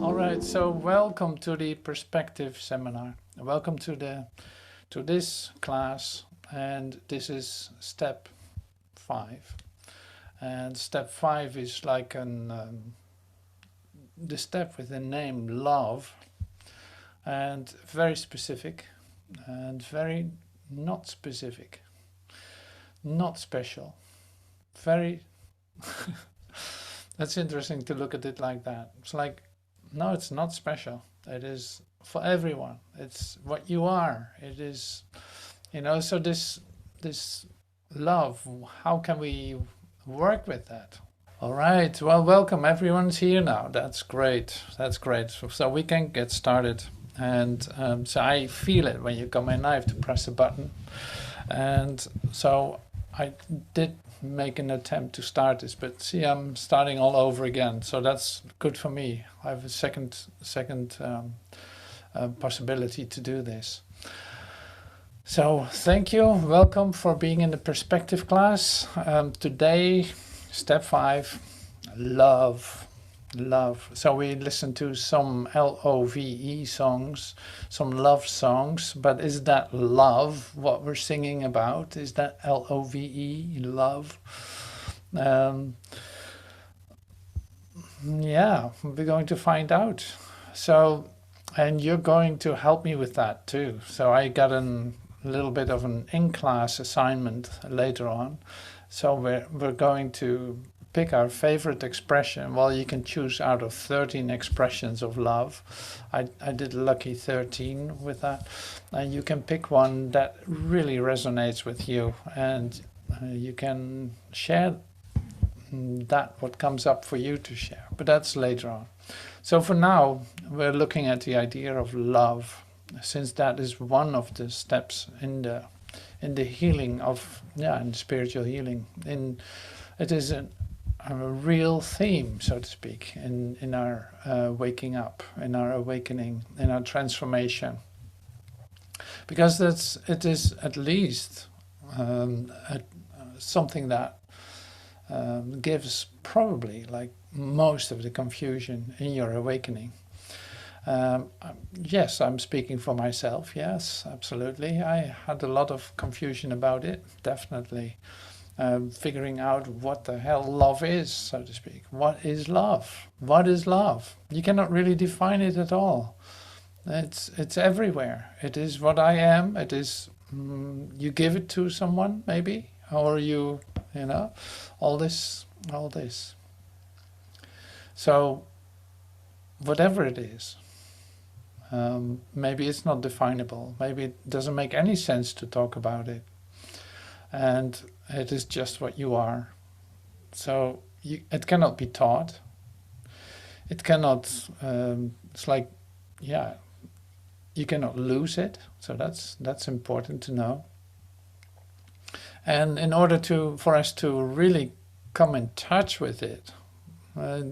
All right, so welcome to the perspective seminar. Welcome to this class, and this is step 5. And step 5 is like the step with the name love, and very specific and very not specific, not special, very that's interesting to look at it like that. It's like, no, it's not special. It is for everyone. It's what you are. It is, so this love, how can we work with that? All right, well, welcome. Everyone's here now. That's great. That's great. So we can get started. And so I feel it when you come in. I have to press a button. And so I did make an attempt to start this, but see, I'm starting all over again. So that's good for me. I have a second possibility to do this. So thank you. Welcome for being in the perspective class. Today, step 5, love. Love. So we listen to some LOVE songs, some love songs, but is that love what we're singing about? Is that LOVE, love? Yeah, we're going to find out. So, and you're going to help me with that too. So I got a little bit of an in-class assignment later on. So we're going to pick our favorite expression. Well, you can choose out of 13 expressions of love. I did lucky 13 with that. And you can pick one that really resonates with you, and you can share that, what comes up for you to share. But that's later on. So for now, we're looking at the idea of love, since that is one of the steps in the healing of, in spiritual healing. It is a real theme, so to speak, in our waking up, in our awakening, in our transformation, because it is at least something that gives probably like most of the confusion in your awakening. Yes, I'm speaking for myself. Yes, absolutely. I had a lot of confusion about it, definitely. Figuring out what the hell love is, so to speak. What is love? What is love? You cannot really define it at all. It's everywhere. It is what I am. It is, you give it to someone, maybe, or all this. So, whatever it is, maybe it's not definable. Maybe it doesn't make any sense to talk about it. And it is just what you are. So it cannot be taught. It cannot, it's like, you cannot lose it. So that's important to know. And in order for us to really come in touch with it,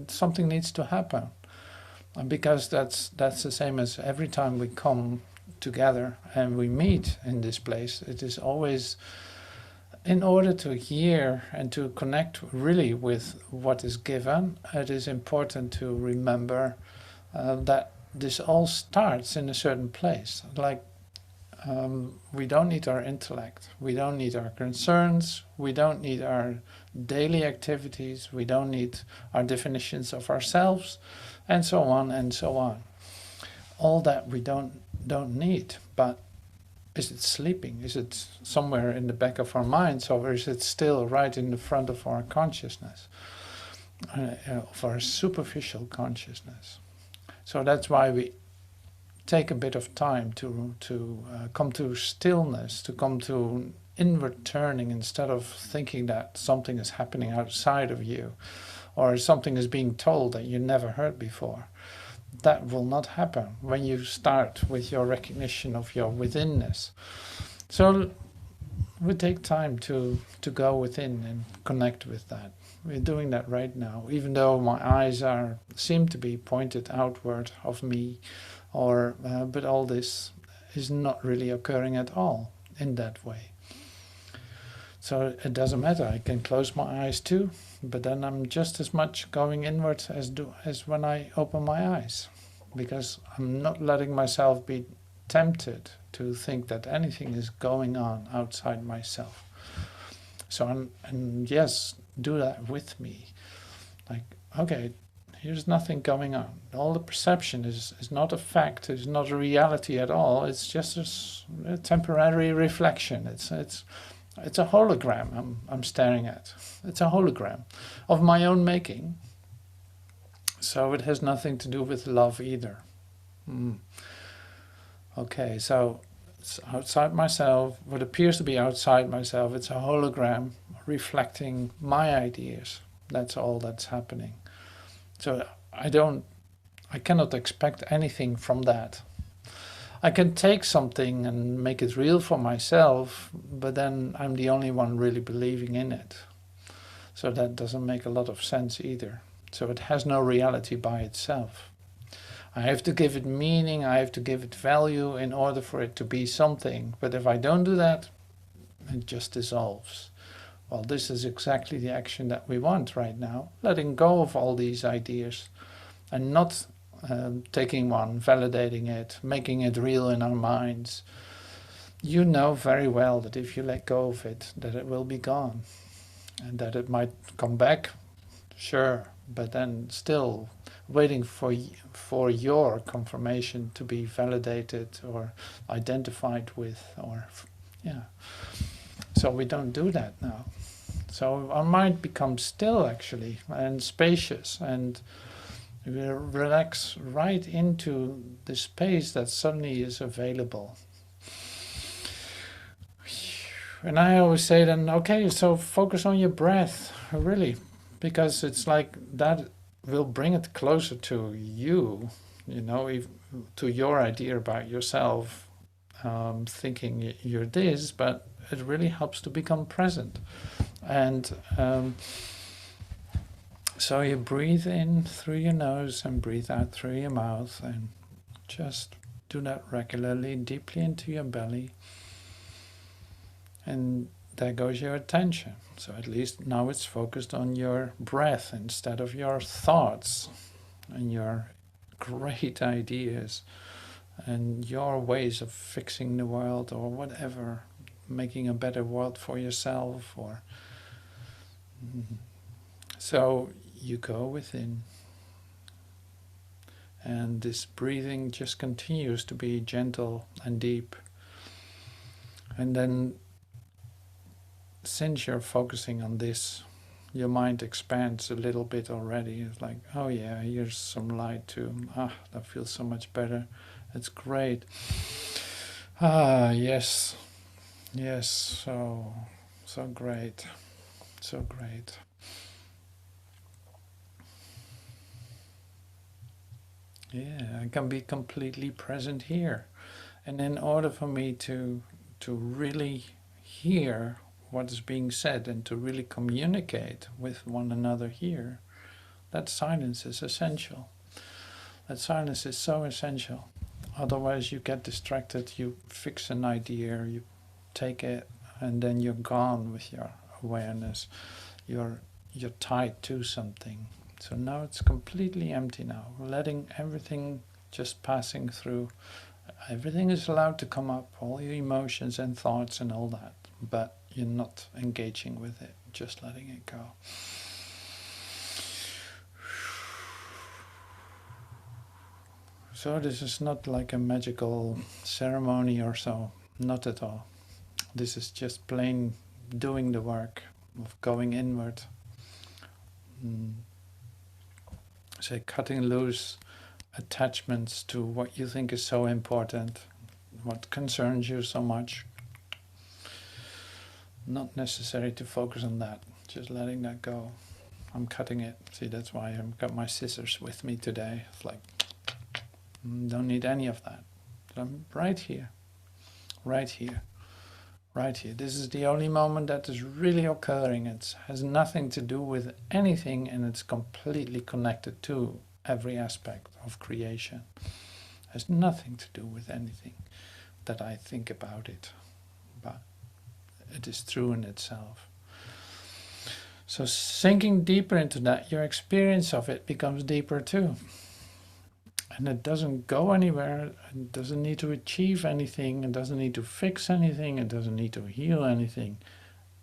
something needs to happen. And because that's the same as every time we come together and we meet in this place, it is always, in order to hear and to connect really with what is given, it is important to remember that this all starts in a certain place. Like, we don't need our intellect, we don't need our concerns, we don't need our daily activities, we don't need our definitions of ourselves, and so on and so on. All that we don't need, but is it sleeping? Is it somewhere in the back of our minds, or is it still right in the front of our consciousness, of our superficial consciousness? So that's why we take a bit of time to come to stillness, to come to inward turning, instead of thinking that something is happening outside of you, or something is being told that you never heard before. That will not happen when you start with your recognition of your withinness. So we take time to go within and connect with that. We're doing that right now, even though my eyes seem to be pointed outward of me, but all this is not really occurring at all in that way. So it doesn't matter. I can close my eyes too, but then I'm just as much going inward as when I open my eyes, because I'm not letting myself be tempted to think that anything is going on outside myself. So and yes, do that with me. Like, okay, here's nothing going on. All the perception is not a fact, it's not a reality at all. It's just a temporary reflection. It's a hologram I'm staring at. It's a hologram of my own making. So it has nothing to do with love either. Okay, so it's outside myself, what appears to be outside myself, it's a hologram reflecting my ideas. That's all that's happening. So I cannot expect anything from that. I can take something and make it real for myself, but then I'm the only one really believing in it. So that doesn't make a lot of sense either. So it has no reality by itself. I have to give it meaning, I have to give it value in order for it to be something. But if I don't do that, it just dissolves. Well, this is exactly the action that we want right now. Letting go of all these ideas and not taking one, validating it, making it real in our minds. You know very well that if you let go of it, that it will be gone. And that it might come back, sure, but then still waiting for your confirmation to be validated or identified with, or yeah. So we don't do that now. So our mind becomes still actually and spacious, and we relax right into the space that suddenly is available. And I always say then, okay, so focus on your breath, really, because it's like that will bring it closer to you, to your idea about yourself, thinking you're this, but it really helps to become present. And so you breathe in through your nose and breathe out through your mouth, and just do that regularly, deeply into your belly. And there goes your attention. So at least now it's focused on your breath instead of your thoughts and your great ideas and your ways of fixing the world or whatever, making a better world for yourself. Or so you go within, and this breathing just continues to be gentle and deep. And then, since you're focusing on this, your mind expands a little bit already. It's like, oh yeah, here's some light too. That feels so much better. It's great. Yes, so great, so great. Yeah, I can be completely present here. And in order for me to really hear what is being said and to really communicate with one another here, that silence is essential. That silence is so essential. Otherwise you get distracted, you fix an idea, you take it, and then you're gone with your awareness. You're tied to something. So now it's completely empty now, letting everything just passing through. Everything is allowed to come up, all your emotions and thoughts and all that, but you're not engaging with it, just letting it go. So this is not like a magical ceremony or so, not at all. This is just plain doing the work of going inward. Say, cutting loose attachments to what you think is so important, what concerns you so much. Not necessary to focus on that, just letting that go. I'm cutting it. See, that's why I've got my scissors with me today. It's like, don't need any of that. I'm right here, right here, right here. This is the only moment that is really occurring. It has nothing to do with anything, and it's completely connected to every aspect of creation. It has nothing to do with anything that I think about it. But It is true in itself. So sinking deeper into that, your experience of it becomes deeper too. And it doesn't go anywhere. It doesn't need to achieve anything. It doesn't need to fix anything. It doesn't need to heal anything.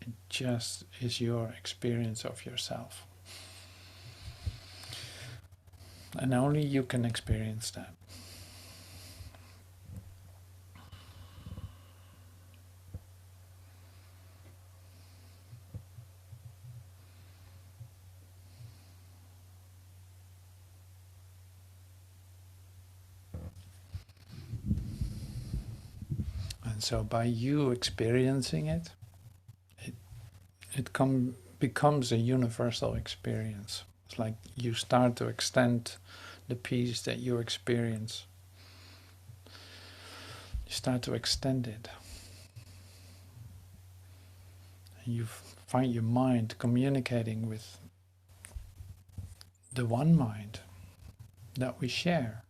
It just is your experience of yourself. And only you can experience that. And so by you experiencing it, becomes a universal experience. It's like you start to extend the peace that you experience. You start to extend it. And you find your mind communicating with the one mind that we share.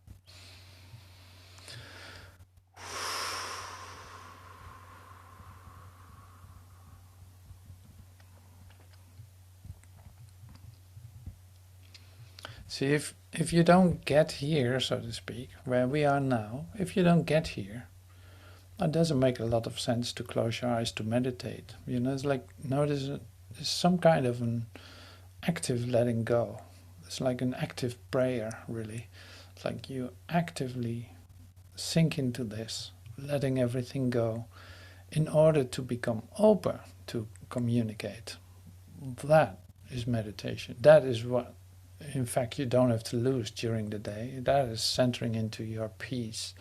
See, if you don't get here, so to speak, where we are now, if you don't get here, it doesn't make a lot of sense to close your eyes to meditate. You know, it's like, no, there's some kind of an active letting go. It's like an active prayer, really. It's like you actively sink into this, letting everything go, in order to become open to communicate. That is meditation. That is what, in fact, you don't have to lose during the day. That is centering into your peace,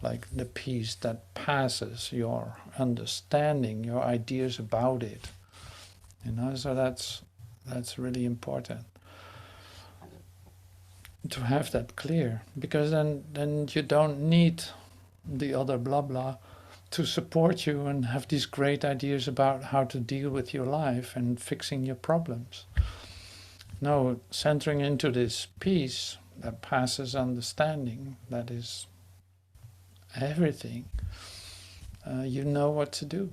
like the peace that passes your understanding, your ideas about it. You know, so that's really important to have that clear, because then you don't need the other blah blah to support you and have these great ideas about how to deal with your life and fixing your problems. No, centering into this peace that passes understanding, that is everything, you know what to do.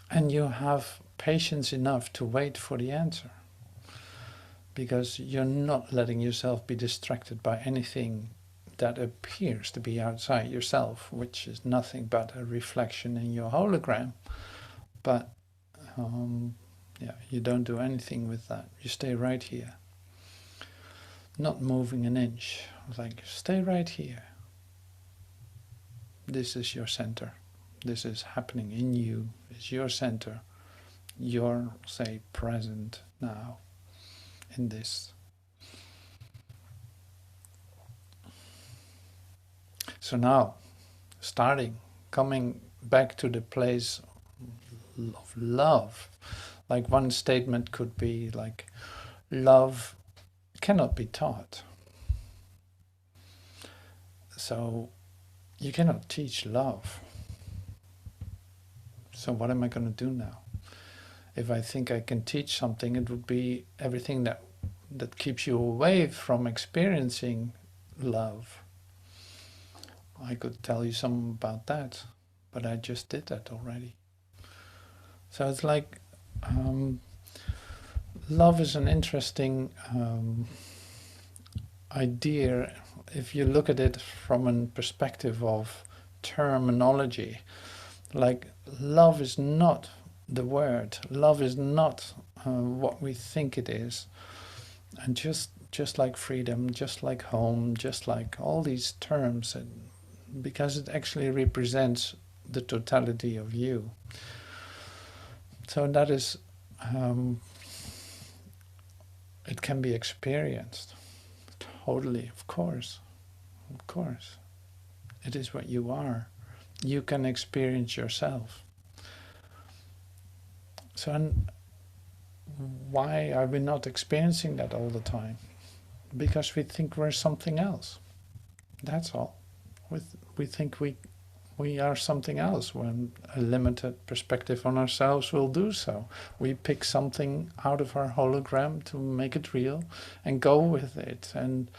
And you have patience enough to wait for the answer, because you're not letting yourself be distracted by anything that appears to be outside yourself, which is nothing but a reflection in your hologram. But yeah, you don't do anything with that. You stay right here, not moving an inch. Like, stay right here. This is your center. This is happening in you. It's your center. You're, say, present now in this. So now, coming back to the place of love. Like, one statement could be like, love cannot be taught. So you cannot teach love. So what am I going to do now? If I think I can teach something, it would be everything that keeps you away from experiencing love. I could tell you some about that, but I just did that already. So it's like, love is an interesting idea if you look at it from a perspective of terminology. Like, love is not the word. Love is not what we think it is. And just like freedom, just like home, just like all these terms, because it actually represents the totality of you. So that is, it can be experienced. Totally, of course. Of course. It is what you are. You can experience yourself. So why are we not experiencing that all the time? Because we think we're something else. That's all. We think we are something else, when a limited perspective on ourselves will do so. We pick something out of our hologram to make it real and go with it, and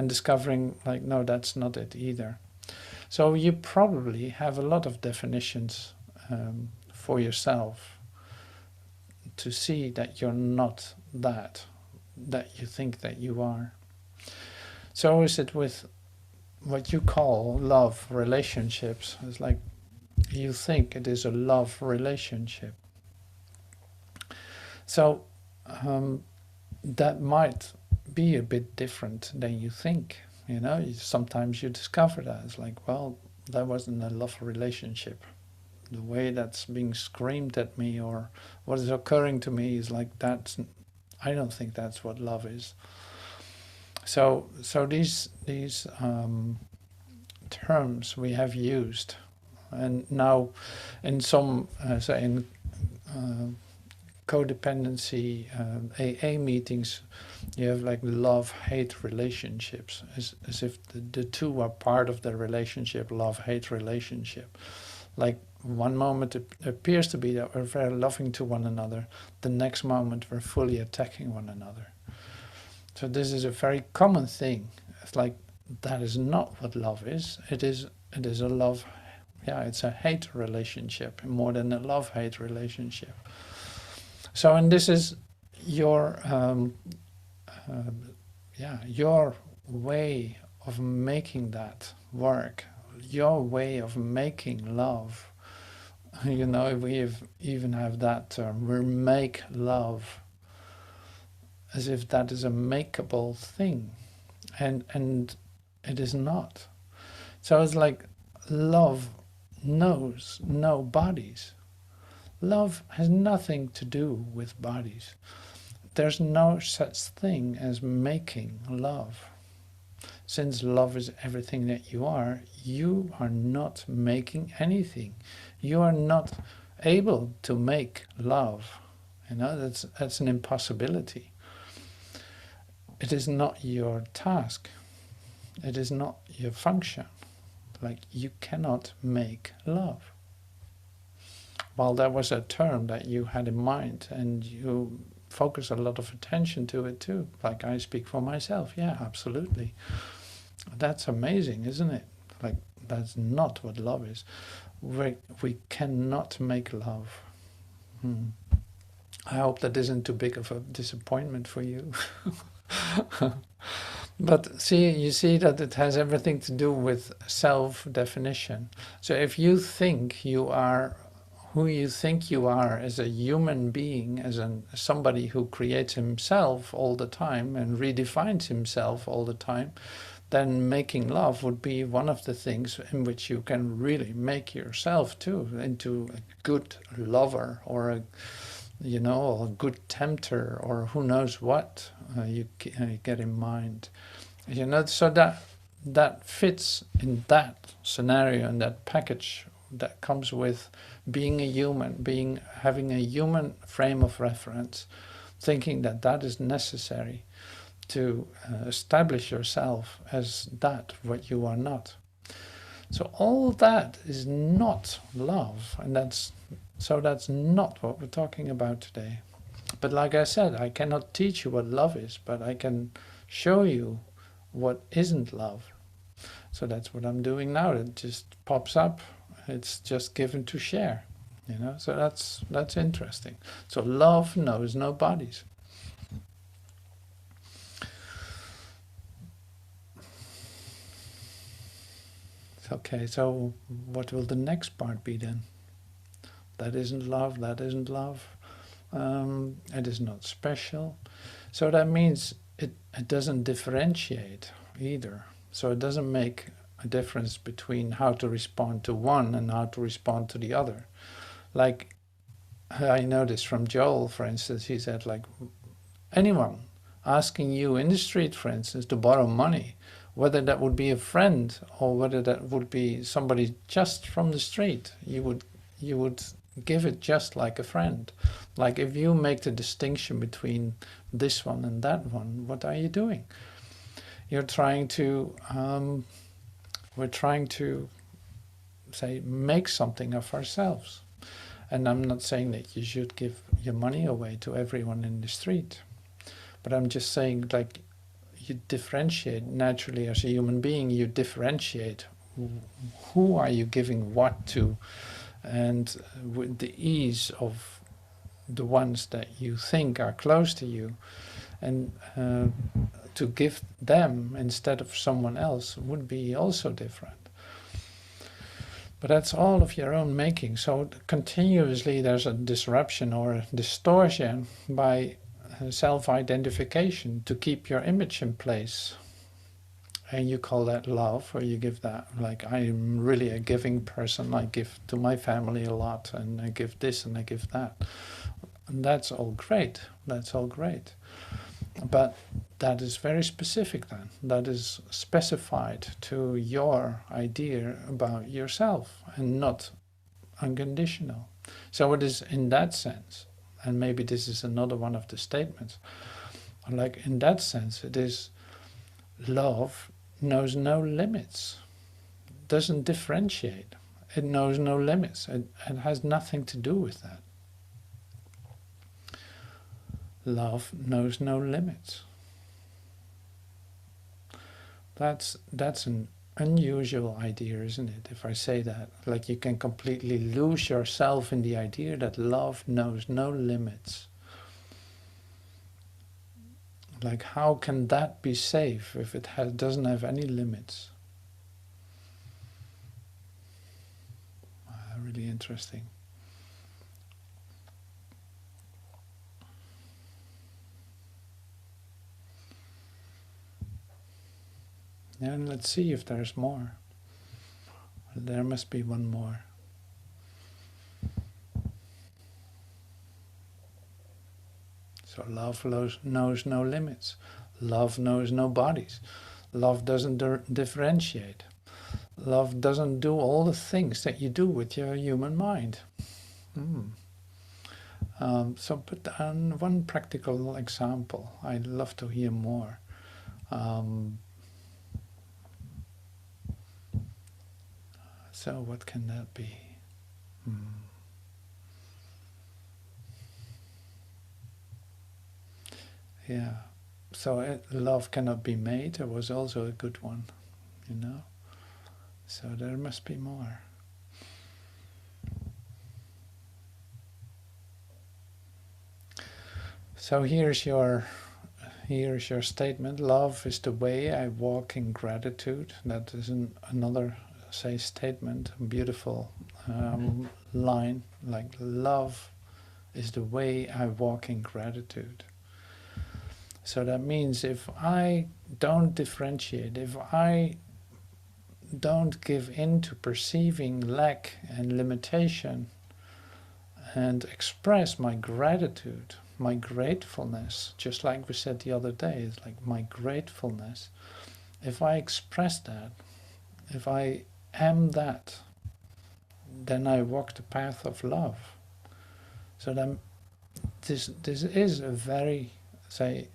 discovering, like, no, that's not it either. So you probably have a lot of definitions for yourself to see that you're not that you think that you are. So is it with what you call love relationships? It's like you think it is a love relationship. So that might be a bit different than you think. Sometimes you discover that it's like, well, that wasn't a love relationship. The way that's being screamed at me, or what is occurring to me, is like, I don't think that's what love is. So these terms we have used, and now in some say in codependency AA meetings, you have like love-hate relationships, as if the two are part of the relationship, love-hate relationship. Like one moment it appears to be that we're very loving to one another, the next moment we're fully attacking one another. So this is a very common thing. It's like, that is not what love is. It is a love, it's a hate relationship more than a love-hate relationship. So, and this is your your way of making that work, your way of making love. We even have that term, we make love, as if that is a makeable thing, and it is not. So it's like, love knows no bodies. Love has nothing to do with bodies. There's no such thing as making love. Since love is everything that you are not making anything. You are not able to make love. That's an impossibility. It is not your task. It is not your function. Like, you cannot make love. Well, that was a term that you had in mind, and you focus a lot of attention to it too. Like, I speak for myself. Yeah, absolutely. That's amazing, isn't it? Like, that's not what love is. We cannot make love. I hope that isn't too big of a disappointment for you. But you see that it has everything to do with self-definition. So if you think you are who you think you are as a human being, as somebody who creates himself all the time and redefines himself all the time, then making love would be one of the things in which you can really make yourself too into a good lover, or a good tempter, or who knows what you get in mind. So that fits in that scenario, in that package that comes with being a human, having a human frame of reference, thinking that is necessary to establish yourself as that what you are not. So all that is not love, and that's not what we're talking about today. But like I said, I cannot teach you what love is, but I can show you what isn't love. So that's what I'm doing now. It just pops up. It's just given to share. So that's interesting. So love knows no bodies. Okay, so what will the next part be then? That isn't love, that isn't love. It is not special. So that means it doesn't differentiate either. So it doesn't make a difference between how to respond to one and how to respond to the other. Like, I noticed from Joel, for instance, he said, like, anyone asking you in the street, for instance, to borrow money, whether that would be a friend or whether that would be somebody just from the street, you would give it just like a friend. Like, if you make the distinction between this one and that one, what are you doing? You're trying to, we're trying to, say, make something of ourselves. And I'm not saying that you should give your money away to everyone in the street. But I'm just saying, like, you differentiate naturally as a human being, you differentiate who are you giving what to, and with the ease of the ones that you think are close to you, and to give them instead of someone else would be also different. But that's all of your own making. So continuously there's a disruption or a distortion by self-identification to keep your image in place. And you call that love, or you give that, like, I'm really a giving person, I give to my family a lot, and I give this and I give that. And that's all great, that's all great. But that is very specific then. That is specified to your idea about yourself and not unconditional. So it is in that sense, and maybe this is another one of the statements, like in that sense it is love knows no limits, doesn't differentiate, it knows no limits, it has nothing to do with that. Love knows no limits. That's an unusual idea, isn't it? If I say that, like, you can completely lose yourself in the idea that love knows no limits. Like, how can that be safe if it doesn't have any limits? Really interesting. And let's see if there's more. There must be one more. So love knows no limits. Love knows no bodies. Love doesn't differentiate. Love doesn't do all the things that you do with your human mind. So put on one practical example. I'd love to hear more. So what can that be? Yeah. So love cannot be made. It was also a good one, you know. So there must be more. So here's your statement. Love is the way I walk in gratitude. That is another, say, statement, a beautiful line, like, love is the way I walk in gratitude. So that means if I don't differentiate, if I don't give in to perceiving lack and limitation and express my gratitude, my gratefulness, just like we said the other day, it's like my gratefulness. If I express that, if I am that, then I walk the path of love. So then this is a very, say,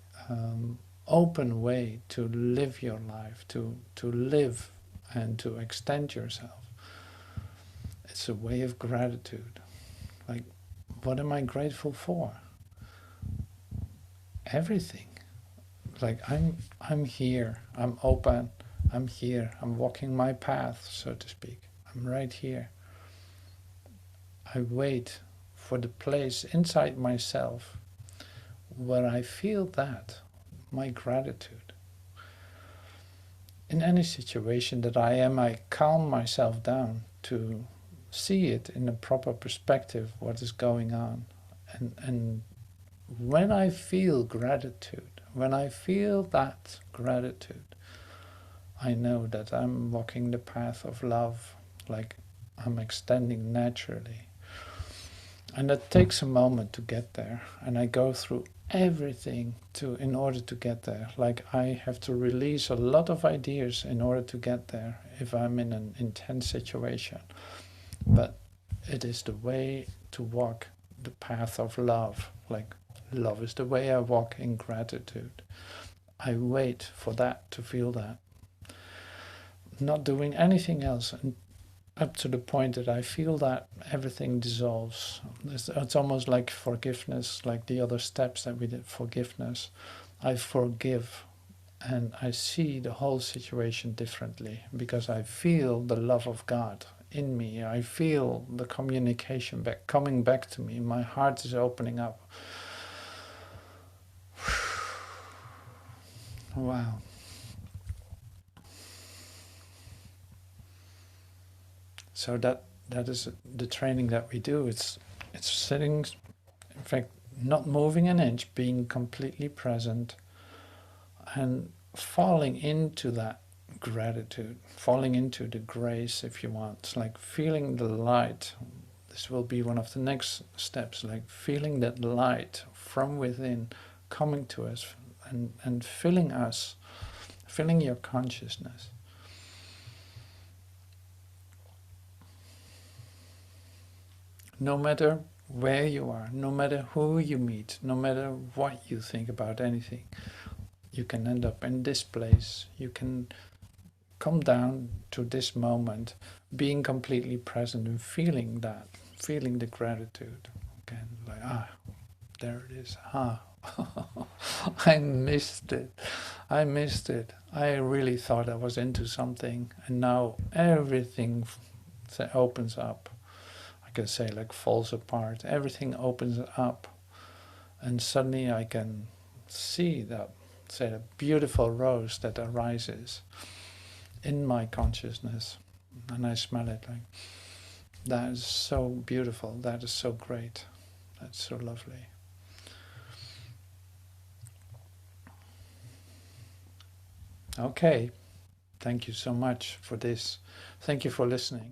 open way to live your life, to live and to extend yourself. It's a way of gratitude. Like, what am I grateful for? Everything. Like, I'm here, I'm open, I'm here, I'm walking my path, so to speak. I'm right here. I wait for the place inside myself where I feel that, my gratitude. In any situation that I am, I calm myself down to see it in a proper perspective, what is going on. And when I feel gratitude, when I feel that gratitude, I know that I'm walking the path of love, like I'm extending naturally. And that takes a moment to get there, and I go through everything in order to get there. Like, I have to release a lot of ideas in order to get there if I'm in an intense situation. But it is the way to walk the path of love. Like, love is the way I walk in gratitude. I wait for that, to feel that. Not doing anything else, and up to the point that I feel that everything dissolves. It's almost like forgiveness, like the other steps that we did, forgiveness. I forgive, and I see the whole situation differently because I feel the love of God in me. I feel the communication back coming back to me. My heart is opening up. Wow. So that is the training that we do. It's sitting, in fact, not moving an inch, being completely present and falling into that gratitude, falling into the grace, if you want. It's like feeling the light. This will be one of the next steps, like feeling that light from within coming to us and filling us, filling your consciousness. No matter where you are, no matter who you meet, no matter what you think about anything, you can end up in this place. You can come down to this moment, being completely present and feeling that, feeling the gratitude. Again, like, there it is. I missed it. I missed it. I really thought I was into something, and now everything opens up. I can say, like, falls apart. Everything opens up, and suddenly I can see that, say, a beautiful rose that arises in my consciousness, and I smell it. Like, that is so beautiful. That is so great. That's so lovely. Okay, thank you so much for this. Thank you for listening.